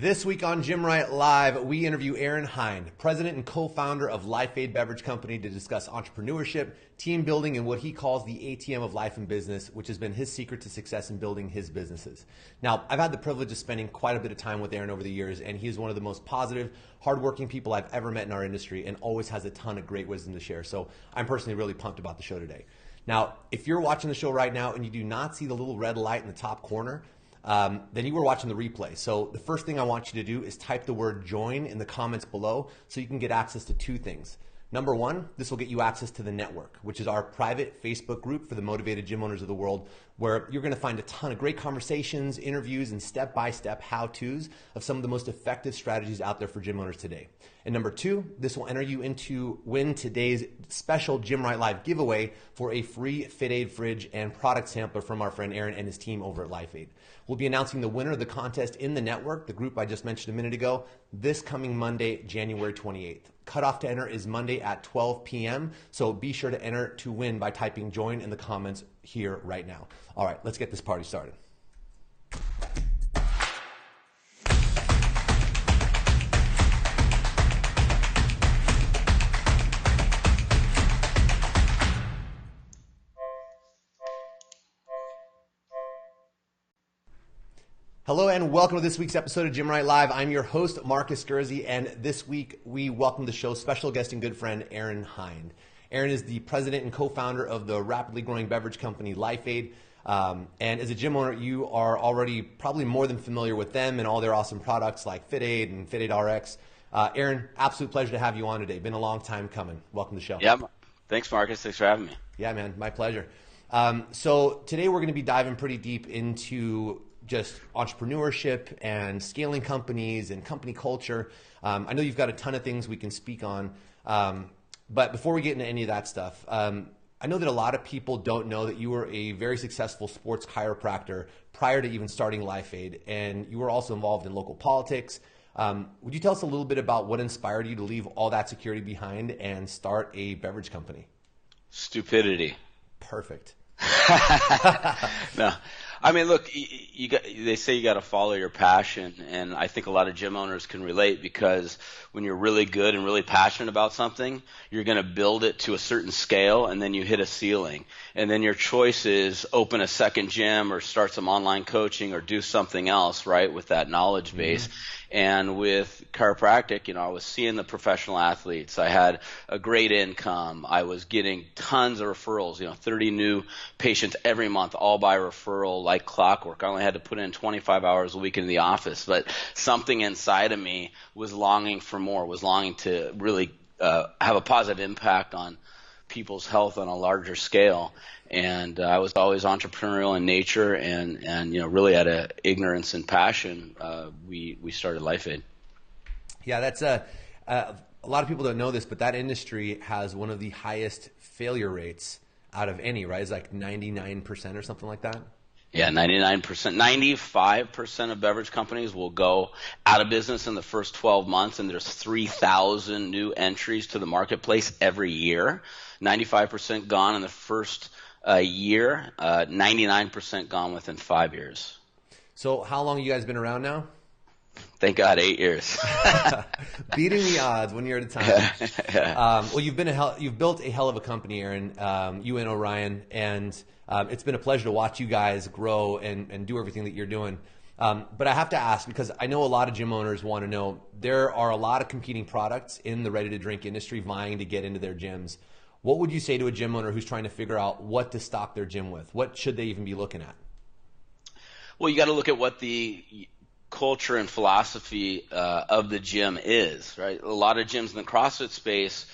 This week on Gymwright Live, we interview Aaron Hinde, president and co-founder of LIFEAID Beverage Company, to discuss entrepreneurship, team building, and what he calls the A.T.M of life and business, which has been his secret to success in building his businesses. Now, I've had the privilege of spending quite a bit of time with Aaron over the years, and he is one of the most positive, hardworking people I've ever met in our industry and always has a ton of great wisdom to share. So I'm personally really pumped about the show today. Now, if you're watching the show right now and you do not see the little red light in the top corner, then you were watching the replay. So the first thing I want you to do is type the word join in the comments below so you can get access to two things. Number one, this will get you access to the network, which is our private Facebook group for the motivated gym owners of the world, where you're going to find a ton of great conversations, interviews, and step-by-step how-tos of some of the most effective strategies out there for gym owners today. And number two, this will enter you into win today's special Gymwright Live giveaway for a free FitAid fridge and product sampler from our friend Aaron and his team over at LIFEAID. We'll be announcing the winner of the contest in the network, the group I just mentioned a minute ago, this coming Monday, January 28th. Cutoff to enter is Monday at 12 p.m., so be sure to enter to win by typing join in the comments here right now. All right, let's get this party started. Hello and welcome to this week's episode of Gymwright Live. I'm your host, Marcus Gurzy, and this week we welcome to the show special guest and good friend, Aaron Hinde. Aaron is the president and co-founder of the rapidly growing beverage company, LIFEAID. And as a gym owner, you are already probably more than familiar with them and all their awesome products like FitAid and FitAid RX. Aaron, absolute pleasure to have you on today. Been a long time coming. Welcome to the show. Yeah, thanks, Marcus. Thanks for having me. Yeah, man, my pleasure. So today we're going to be diving pretty deep into just entrepreneurship and scaling companies and company culture. I know you've got a ton of things we can speak on, but before we get into any of that stuff, I know that a lot of people don't know that you were a very successful sports chiropractor prior to even starting LIFEAID, and you were also involved in local politics. Would you tell us a little bit about what inspired you to leave all that security behind and start a beverage company? Stupidity. Perfect. No. I mean, look, they say you got to follow your passion, and I think a lot of gym owners can relate, because when you're really good and really passionate about something, you're going to build it to a certain scale, and then you hit a ceiling. And then your choice is open a second gym or start some online coaching or do something else, right, with that knowledge base. And with chiropractic, I was seeing the professional athletes. I had a great income. I was getting tons of referrals, 30 new patients every month, all by referral, like clockwork. I only had to put in 25 hours a week in the office, but something inside of me was longing for more, was longing to really have a positive impact on people's health on a larger scale. And I was always entrepreneurial in nature, and really out of ignorance and passion, we started LIFEAID. Yeah, that's a lot of people don't know this, but that industry has one of the highest failure rates out of any, right? It's like 99% or something like that. Yeah, 99%. 95% of beverage companies will go out of business in the first 12 months, and there's 3,000 new entries to the marketplace every year. 95% gone in the first year, 99% gone within 5 years. So how long have you guys been around now? Thank God, 8 years. Beating the odds 1 year at a time. Yeah. Well, you've built a hell of a company, Aaron, you and Orion, and it's been a pleasure to watch you guys grow and do everything that you're doing. But I have to ask, because I know a lot of gym owners want to know, there are a lot of competing products in the ready-to-drink industry vying to get into their gyms. What would you say to a gym owner who's trying to figure out what to stock their gym with? What should they even be looking at? Well, you got to look at what the culture and philosophy of the gym is, right? A lot of gyms in the CrossFit space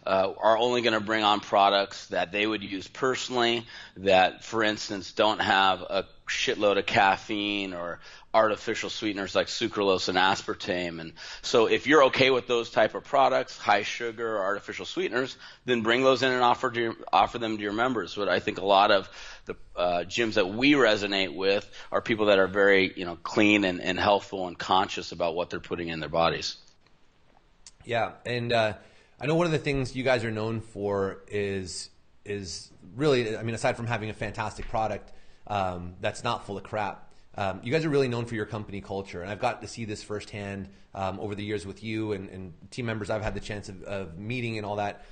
are only going to bring on products that they would use personally, that, for instance, don't have a shitload of caffeine or artificial sweeteners like sucralose and aspartame. And so if you're okay with those type of products, high sugar or artificial sweeteners, then bring those in and offer them to your members. But I think a lot of the gyms that we resonate with are people that are very clean and healthful and conscious about what they're putting in their bodies. Yeah, and I know one of the things you guys are known for is really, I mean, aside from having a fantastic product that's not full of crap, You guys are really known for your company culture, and I've got to see this firsthand over the years with you and team members I've had the chance of meeting and all that.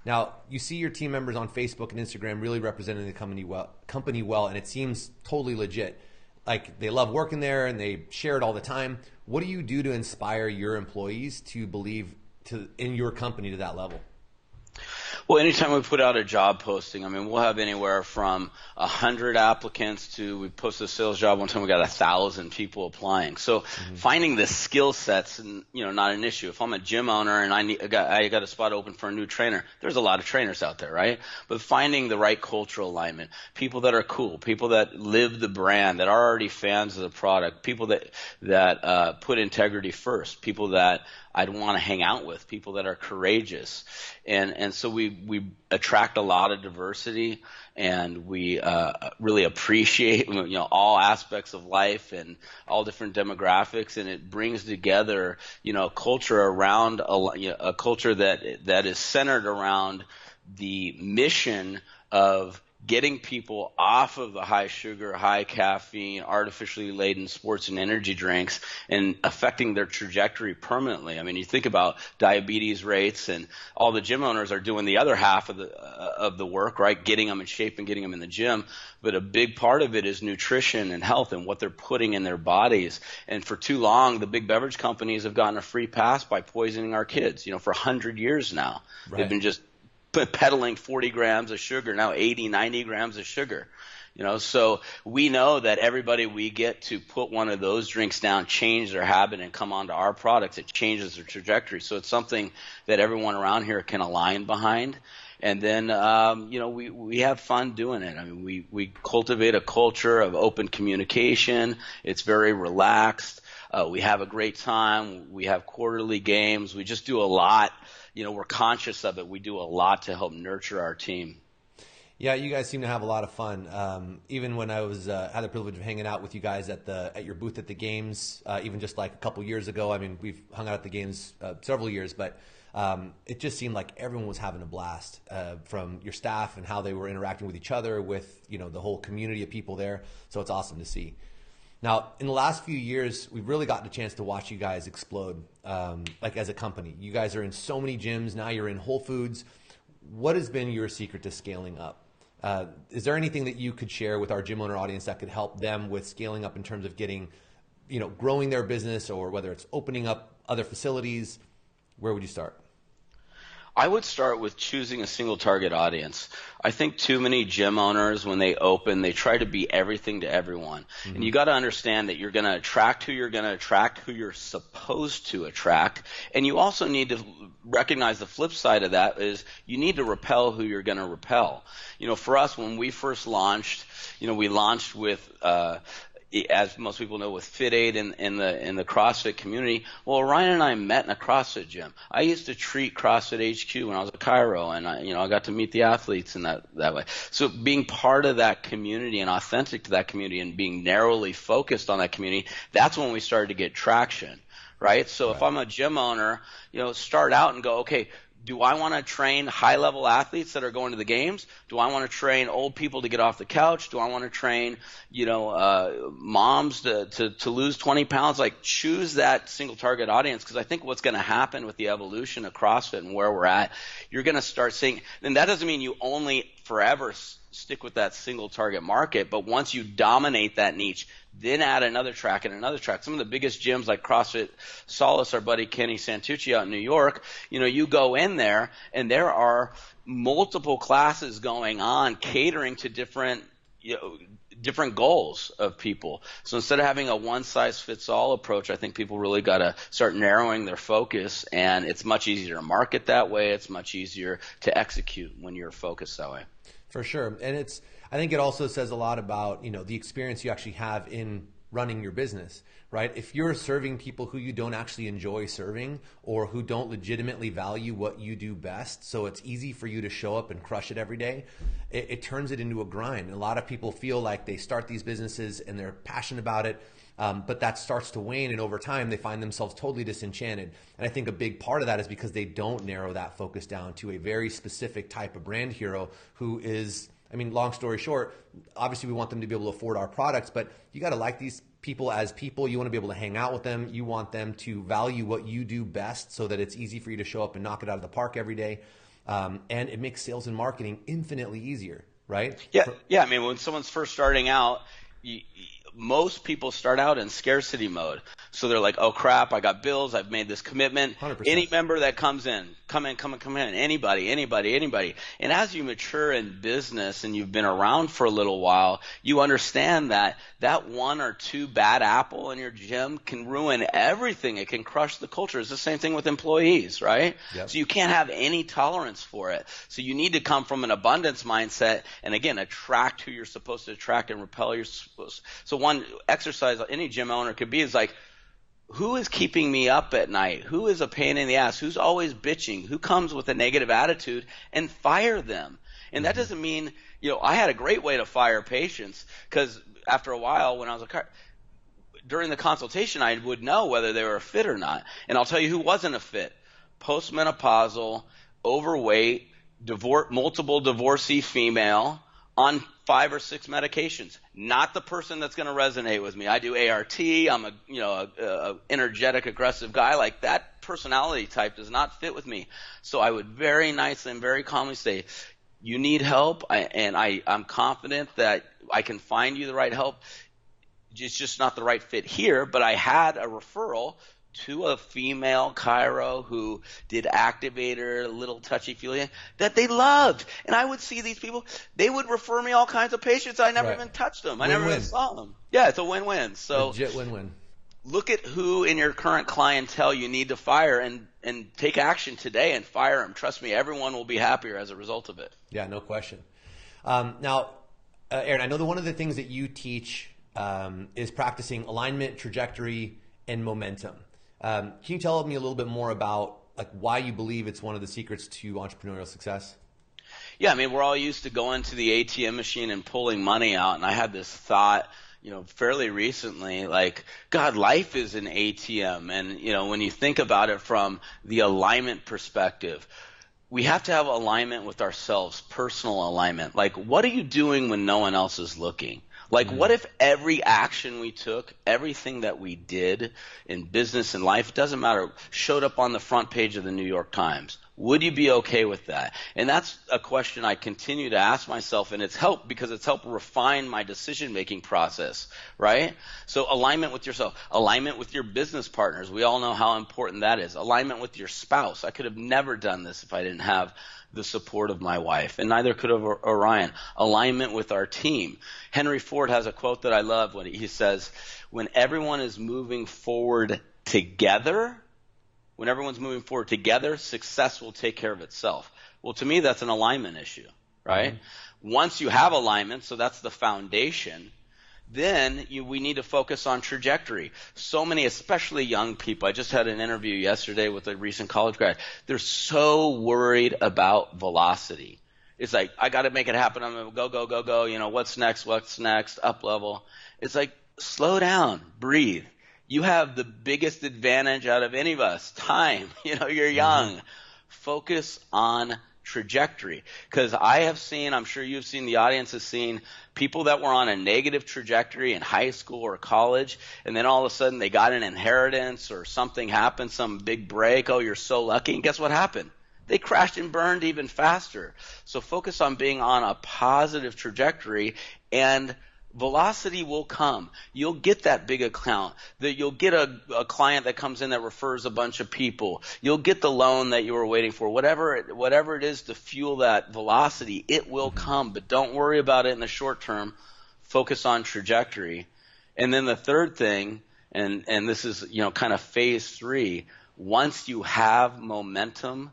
Now, you see your team members on Facebook and Instagram really representing the company well, and it seems totally legit. Like, they love working there and they share it all the time. What do you do to inspire your employees to believe in your company to that level? Well, anytime we put out a job posting, I mean, we'll have anywhere from 100 applicants to, we posted a sales job one time, we got 1,000 people applying. So finding the skill sets, and not an issue. If I'm a gym owner and I got a spot open for a new trainer, there's a lot of trainers out there, right? But finding the right cultural alignment, people that are cool, people that live the brand, that are already fans of the product, people that put integrity first, people that I'd want to hang out with, people that are courageous. And so we attract a lot of diversity, and we really appreciate all aspects of life and all different demographics, and it brings together a culture around a culture that is centered around the mission of getting people off of the high sugar, high caffeine, artificially laden sports and energy drinks and affecting their trajectory permanently. I mean, you think about diabetes rates, and all the gym owners are doing the other half of the work, right? Getting them in shape and getting them in the gym. But a big part of it is nutrition and health and what they're putting in their bodies. And for too long, the big beverage companies have gotten a free pass by poisoning our kids, for 100 years now. Right. They've been just peddling 40 grams of sugar, now 80, 90 grams of sugar. So we know that everybody we get to put one of those drinks down, change their habit, and come onto our products, it changes their trajectory. So it's something that everyone around here can align behind. And then, we have fun doing it. I mean, we cultivate a culture of open communication. It's very relaxed. We have a great time. We have quarterly games. We just do a lot. We're conscious of it. We do a lot to help nurture our team. Yeah, you guys seem to have a lot of fun. Even when I was had the privilege of hanging out with you guys at your booth at the games, even just like a couple years ago. I mean, we've hung out at the games several years, but it just seemed like everyone was having a blast from your staff and how they were interacting with each other, with the whole community of people there. So it's awesome to see. Now, in the last few years, we've really gotten a chance to watch you guys explode, like as a company. You guys are in so many gyms. Now you're in Whole Foods. What has been your secret to scaling up? Is there anything that you could share with our gym owner audience that could help them with scaling up in terms of getting, growing their business, or whether it's opening up other facilities? Where would you start? I would start with choosing a single target audience. I think too many gym owners, when they open, they try to be everything to everyone. Mm-hmm. And you got to understand that you're going to attract who you're going to attract, who you're supposed to attract. And you also need to recognize the flip side of that is you need to repel who you're going to repel. For us, when we first launched, we launched with as most people know, with FitAid in the CrossFit community. Well, Ryan and I met in a CrossFit gym. I used to treat CrossFit HQ when I was at Cairo, and I got to meet the athletes in that way. So being part of that community and authentic to that community and being narrowly focused on that community, that's when we started to get traction, right? So if I'm a gym owner, start out and go, okay, do I want to train high-level athletes that are going to the games? Do I want to train old people to get off the couch? Do I want to train, moms to lose 20 pounds? Like, choose that single target audience, because I think what's going to happen with the evolution of CrossFit and where we're at, you're going to start seeing – and that doesn't mean you only forever stick with that single target market, but once you dominate that niche, then add another track and another track. Some of the biggest gyms like CrossFit Solace, our buddy Kenny Santucci out in New York, you go in there and there are multiple classes going on catering to different goals of people. So instead of having a one-size-fits-all approach, I think people really got to start narrowing their focus, and it's much easier to market that way. It's much easier to execute when you're focused that way. For sure. And I think it also says a lot about, the experience you actually have in running your business, right? If you're serving people who you don't actually enjoy serving, or who don't legitimately value what you do best, so it's easy for you to show up and crush it every day, it turns it into a grind. And a lot of people feel like they start these businesses and they're passionate about it, but that starts to wane, and over time they find themselves totally disenchanted. And I think a big part of that is because they don't narrow that focus down to a very specific type of brand hero who is I mean, long story short, obviously we want them to be able to afford our products, but you got to like these people as people. You want to be able to hang out with them. You want them to value what you do best so that it's easy for you to show up and knock it out of the park every day. And it makes sales and marketing infinitely easier, right? Yeah. I mean, when someone's first starting out, most people start out in scarcity mode. So they're like, oh crap, I got bills, I've made this commitment. 100%. Any member that comes in, come in. Anybody. And as you mature in business and you've been around for a little while, you understand that one or two bad apple in your gym can ruin everything. It can crush the culture. It's the same thing with employees, right? Yep. So you can't have any tolerance for it. So you need to come from an abundance mindset and again, attract who you're supposed to attract and repel you're supposed. So one exercise any gym owner could be is like, who is keeping me up at night? Who is a pain in the ass? Who's always bitching? Who comes with a negative attitude? And fire them. And that doesn't mean, I had a great way to fire patients because after a while when I was during the consultation, I would know whether they were a fit or not. And I'll tell you who wasn't a fit. Postmenopausal, overweight, multiple divorcee female on 5 or 6 medications. Not the person that's going to resonate with me. I do ART. I'm a energetic, aggressive guy. Like that personality type does not fit with me. So I would very nicely and very calmly say, you need help, I'm confident that I can find you the right help. It's just not the right fit here. But I had a referral to a female chiro who did activator, a little touchy-feely, that they loved. And I would see these people, they would refer me all kinds of patients. I never even touched them. I never even saw them. Yeah, it's a win-win. So legit win-win. Look at who in your current clientele you need to fire and take action today and fire them. Trust me, everyone will be happier as a result of it. Yeah, no question. Now, Aaron, I know that one of the things that you teach is practicing alignment, trajectory, and momentum. Can you tell me a little bit more about like why you believe it's one of the secrets to entrepreneurial success? Yeah, I mean, we're all used to going to the A.T.M machine and pulling money out. And I had this thought, fairly recently, like, God, life is an A.T.M. And, when you think about it from the alignment perspective, we have to have alignment with ourselves, personal alignment. Like, what are you doing when no one else is looking? Like, what if every action we took, everything that we did in business and life, doesn't matter, showed up on the front page of the New York Times? Would you be okay with that? And that's a question I continue to ask myself, and it's helped because it's helped refine my decision-making process, right? So alignment with yourself, alignment with your business partners. We all know how important that is. Alignment with your spouse. I could have never done this if I didn't have the support of my wife, and neither could have Orion. Alignment with our team. Henry Ford has a quote that I love when he says, when everyone is moving forward together, success will take care of itself. Well, to me, that's an alignment issue, right? Mm-hmm. Once you have alignment, so that's the foundation, then we need to focus on trajectory. So many, especially young people, I just had an interview yesterday with a recent college grad. They're so worried about velocity. It's like, I got to make it happen. I'm going to go. What's next, up level. It's like, slow down, breathe. You have the biggest advantage out of any of us, time. You're young. Mm-hmm. Focus on trajectory. Because I have seen, I'm sure you've seen, the audience has seen people that were on a negative trajectory in high school or college, and then all of a sudden they got an inheritance or something happened, some big break. Oh, you're so lucky. And guess what happened? They crashed and burned even faster. So focus on being on a positive trajectory, and velocity will come. You'll get that big account. You'll get a client that comes in that refers a bunch of people. You'll get the loan that you were waiting for. Whatever it is to fuel that velocity, it will come. But don't worry about it in the short term. Focus on trajectory. And then the third thing, and this is kind of phase 3, once you have momentum,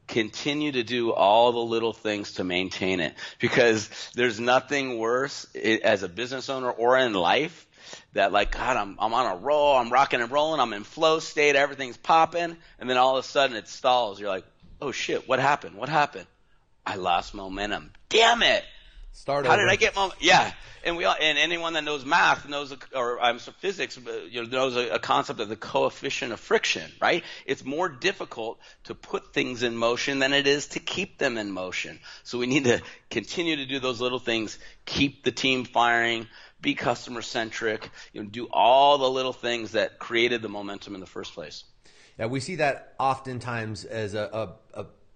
continue to do all the little things to maintain it, because there's nothing worse as a business owner or in life that, like, God, I'm on a roll, I'm rocking and rolling, I'm in flow state, everything's popping, and then all of a sudden it stalls. You're like, oh shit, what happened? I lost momentum. Damn it. Start How over. did I get yeah. And and anyone that knows math knows, physics, knows a concept of the coefficient of friction, right? It's more difficult to put things in motion than it is to keep them in motion. So we need to continue to do those little things, keep the team firing, be customer centric, do all the little things that created the momentum in the first place. Yeah, we see that oftentimes as a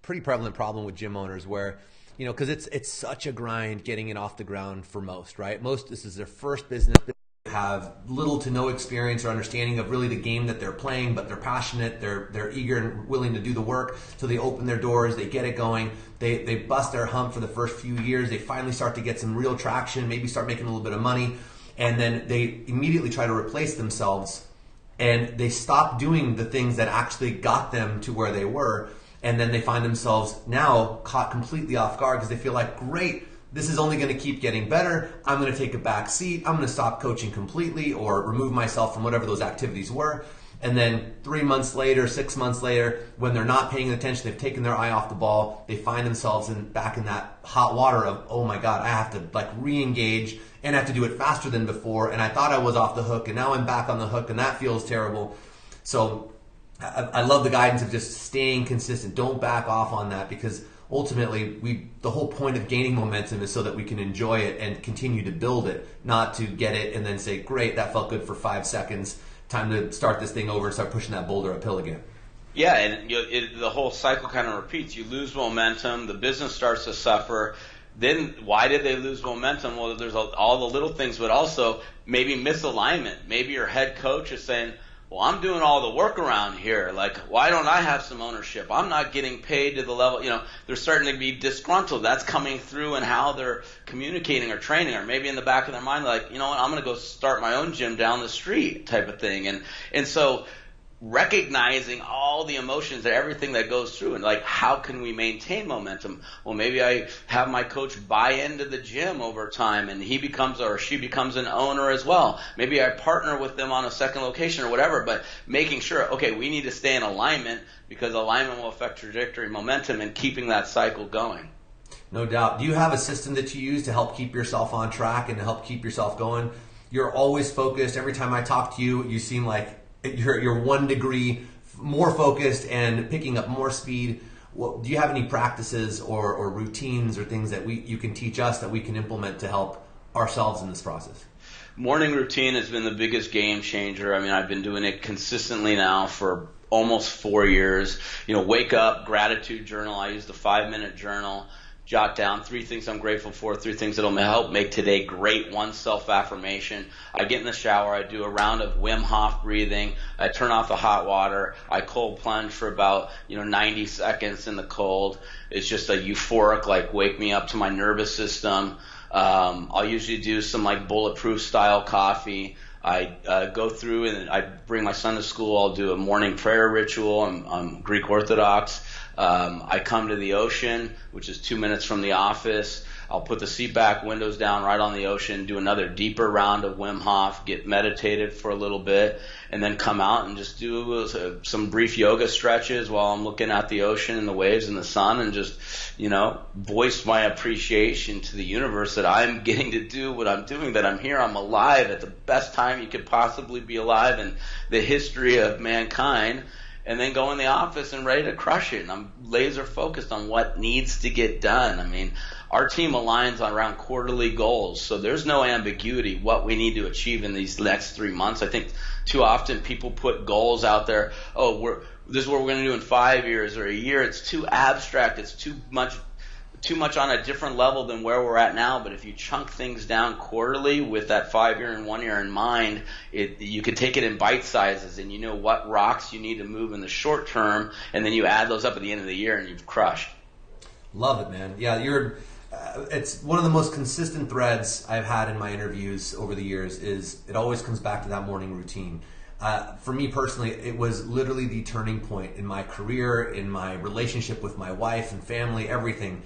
pretty prevalent problem with gym owners where, because it's such a grind getting it off the ground for most, right? Most, this is their first business. They have little to no experience or understanding of really the game that they're playing, but they're passionate, they're eager and willing to do the work. So they open their doors, they get it going, they bust their hump for the first few years. They finally start to get some real traction, maybe start making a little bit of money, and then they immediately try to replace themselves, and they stop doing the things that actually got them to where they were. And then they find themselves now caught completely off guard because they feel like, great, this is only going to keep getting better. I'm going to take a back seat. I'm going to stop coaching completely or remove myself from whatever those activities were. And then 3 months later, 6 months later, when they're not paying attention, they've taken their eye off the ball, they find themselves back in that hot water of, oh my God, I have to re-engage and I have to do it faster than before. And I thought I was off the hook and now I'm back on the hook and that feels terrible. So I love the guidance of just staying consistent. Don't back off on that, because ultimately the whole point of gaining momentum is so that we can enjoy it and continue to build it, not to get it and then say, great, that felt good for 5 seconds. Time to start this thing over and start pushing that boulder uphill again. Yeah, and the whole cycle kind of repeats. You lose momentum, the business starts to suffer. Then why did they lose momentum? Well, there's all the little things, but also maybe misalignment. Maybe your head coach is saying, well, I'm doing all the work around here. Like, why don't I have some ownership? I'm not getting paid to the level, they're starting to be disgruntled. That's coming through in how they're communicating or training, or maybe in the back of their mind, like, you know what, I'm going to go start my own gym down the street type of thing. And so recognizing all the emotions and everything that goes through, and like, how can we maintain momentum? Well, maybe I have my coach buy into the gym over time and he becomes or she becomes an owner as well. Maybe I partner with them on a second location or whatever, but making sure, okay, we need to stay in alignment, because alignment will affect trajectory, momentum, and keeping that cycle going. No doubt. Do you have a system that you use to help keep yourself on track and to help keep yourself going? You're always focused. Every time I talk to you, you seem like you're 1 degree more focused and picking up more speed. Do you have any practices or routines or things that you can teach us that we can implement to help ourselves in this process? Morning routine has been the biggest game changer. I mean, I've been doing it consistently now for almost 4 years. Wake up, gratitude journal. I use the 5-minute journal. Jot down 3 things I'm grateful for, 3 things that'll help make today great, 1 self-affirmation. I get in the shower, I do a round of Wim Hof breathing, I turn off the hot water, I cold plunge for about 90 seconds in the cold. It's just a euphoric, like, wake me up to my nervous system. I'll usually do some like bulletproof style coffee. I go through and I bring my son to school. I'll do a morning prayer ritual. I'm Greek Orthodox. I come to the ocean, which is 2 minutes from the office. I'll put the seat back, windows down, right on the ocean, do another deeper round of Wim Hof, get meditated for a little bit, and then come out and just do some brief yoga stretches while I'm looking at the ocean and the waves and the sun, and just, voice my appreciation to the universe that I'm getting to do what I'm doing, that I'm here, I'm alive at the best time you could possibly be alive in the history of mankind. And then go in the office and ready to crush it. And I'm laser focused on what needs to get done. I mean, our team aligns around quarterly goals, so there's no ambiguity what we need to achieve in these next 3 months. I think too often people put goals out there. Oh, this is what we're going to do in 5 years or a year. It's too abstract. It's too much on a different level than where we're at now. But if you chunk things down quarterly with that 5 year and 1 year in mind, you can take it in bite sizes, and you know what rocks you need to move in the short term, and then you add those up at the end of the year and you've crushed. Love it, man. Yeah, it's one of the most consistent threads I've had in my interviews over the years. Is it always comes back to that morning routine. For me personally, it was literally the turning point in my career, in my relationship with my wife and family, everything.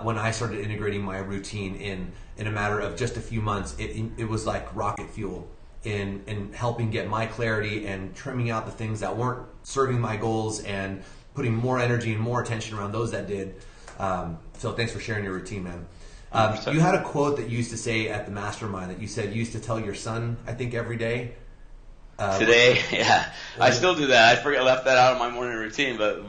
When I started integrating my routine in a matter of just a few months, it was like rocket fuel in helping get my clarity and trimming out the things that weren't serving my goals and putting more energy and more attention around those that did. So thanks for sharing your routine, man. You had a quote that you used to say at the mastermind that you said you used to tell your son, I think, every day. Today, yeah, I still do that. I left that out of my morning routine, but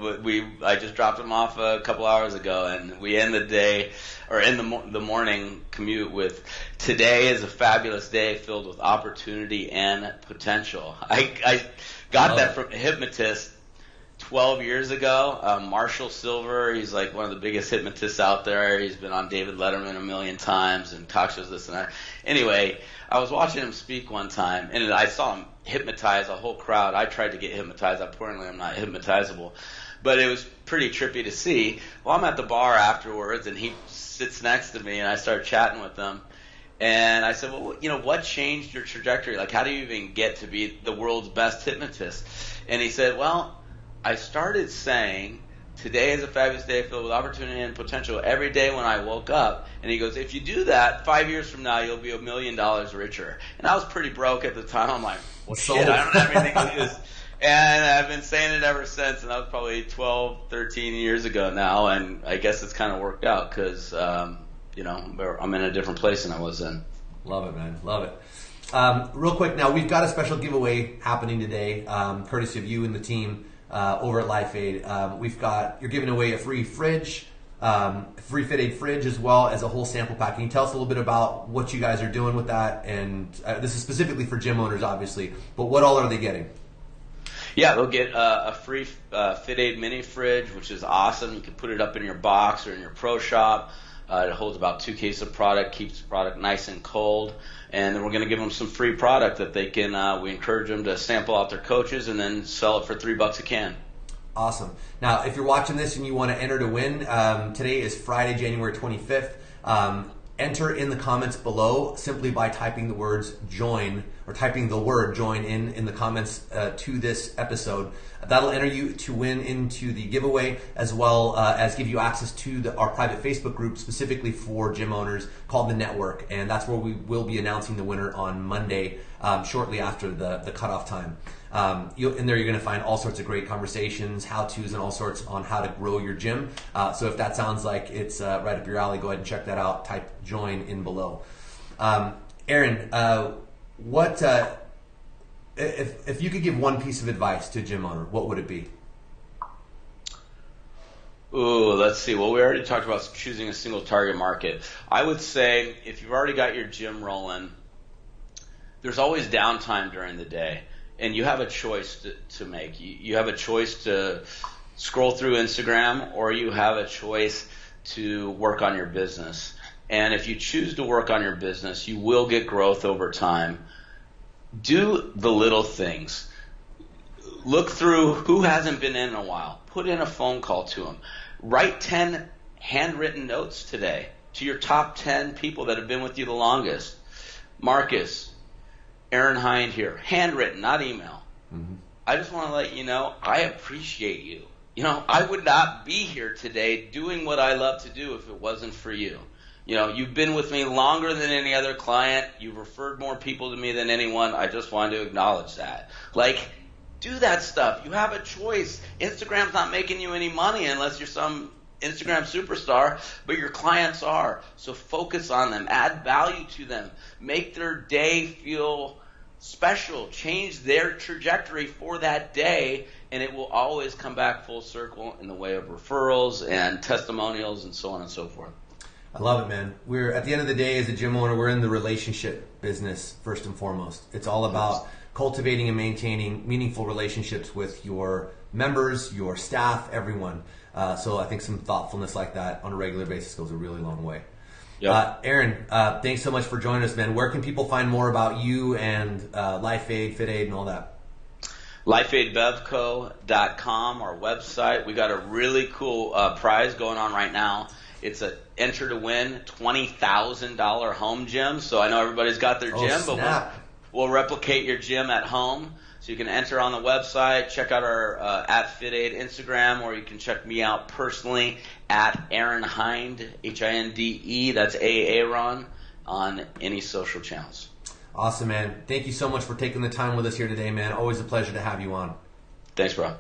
I just dropped him off a couple hours ago, and we end the day, or end the morning commute with, today is a fabulous day filled with opportunity and potential. I got that from a hypnotist 12 years ago, Marshall Silver. He's like one of the biggest hypnotists out there. He's been on David Letterman a million times and talk shows, this and that. Anyway, I was watching him speak one time, and I saw him hypnotize a whole crowd. I tried to get hypnotized. Apparently, I'm not hypnotizable. But it was pretty trippy to see. Well, I'm at the bar afterwards, and he sits next to me, and I start chatting with him. And I said, well, what changed your trajectory? Like, how do you even get to be the world's best hypnotist? And he said, well, I started saying, today is a fabulous day filled with opportunity and potential every day when I woke up. And he goes, if you do that, 5 years from now, you'll be $1 million richer. And I was pretty broke at the time. I'm like, well, shit, I don't have anything to do this. And I've been saying it ever since. And that was probably 12, 13 years ago now. And I guess it's kind of worked out because, I'm in a different place than I was then. Love it, man. Love it. Real quick now, we've got a special giveaway happening today, courtesy of you and the team. Over at LifeAid. You're giving away a free fridge, free FitAid fridge, as well as a whole sample pack. Can you tell us a little bit about what you guys are doing with that? And this is specifically for gym owners, obviously, but what all are they getting? Yeah, they'll get a free FitAid mini fridge, which is awesome. You can put it up in your box or in your pro shop. It holds about 2 cases of product, keeps the product nice and cold. And then we're going to give them some free product that they can, we encourage them to sample out their coaches and then sell it for $3 a can. Awesome. Now, if you're watching this and you want to enter to win, today is Friday, January 25th. Enter in the comments below simply by typing the words join or typing the word join in the comments to this episode. That'll enter you to win into the giveaway, as well as give you access to our private Facebook group specifically for gym owners called The Network. And that's where we will be announcing the winner on Monday, shortly after the cutoff time. In there, you're going to find all sorts of great conversations, how-tos, and all sorts on how to grow your gym. So if that sounds like it's right up your alley, go ahead and check that out. Type join in below. Aaron, if you could give one piece of advice to a gym owner, what would it be? Ooh, let's see. Well, we already talked about choosing a single target market. I would say if you've already got your gym rolling, there's always downtime during the day. And you have a choice to make. You have a choice to scroll through Instagram, or you have a choice to work on your business. And if you choose to work on your business, you will get growth over time. Do the little things. Look through who hasn't been in a while. Put in a phone call to them. Write 10 handwritten notes today to your top 10 people that have been with you the longest. Marcus, Aaron Hinde here, handwritten, not email. Mm-hmm. I just want to let you know I appreciate you. I would not be here today doing what I love to do if it wasn't for you. You've been with me longer than any other client. You've referred more people to me than anyone. I just wanted to acknowledge that. Do that stuff. You have a choice. Instagram's not making you any money unless you're some Instagram superstar, but your clients are. So focus on them. Add value to them. Make their day feel special. Change their trajectory for that day, and it will always come back full circle in the way of referrals and testimonials and so on and so forth. I love it, man. We're at the end of the day, as a gym owner, we're in the relationship business first and foremost. It's all about cultivating and maintaining meaningful relationships with your members, your staff, everyone. So I think some thoughtfulness like that on a regular basis goes a really long way. Yep. Aaron, thanks so much for joining us, man. Where can people find more about you and LifeAid, FitAid, and all that? LifeAidBevco.com, our website. We got a really cool prize going on right now. It's a enter to win $20,000 home gym. So I know everybody's got their gym, but we'll replicate your gym at home. So you can enter on the website, check out our at FitAid Instagram, or you can check me out personally at Aaron Hinde, Hinde, that's Aaron, on any social channels. Awesome, man. Thank you so much for taking the time with us here today, man. Always a pleasure to have you on. Thanks, bro.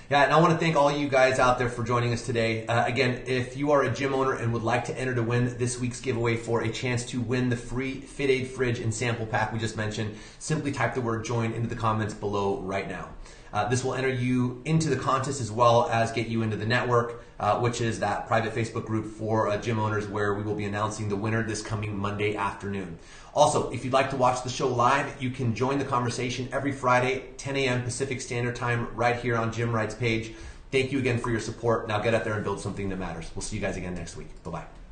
Yeah, and I want to thank all you guys out there for joining us today. Again, if you are a gym owner and would like to enter to win this week's giveaway for a chance to win the free FitAid fridge and sample pack we just mentioned, simply type the word join into the comments below right now. This will enter you into the contest as well as get you into the network, which is that private Facebook group for gym owners where we will be announcing the winner this coming Monday afternoon. Also, if you'd like to watch the show live, you can join the conversation every Friday, 10 a.m. Pacific Standard Time, right here on Gymwright's page. Thank you again for your support. Now get out there and build something that matters. We'll see you guys again next week. Bye-bye.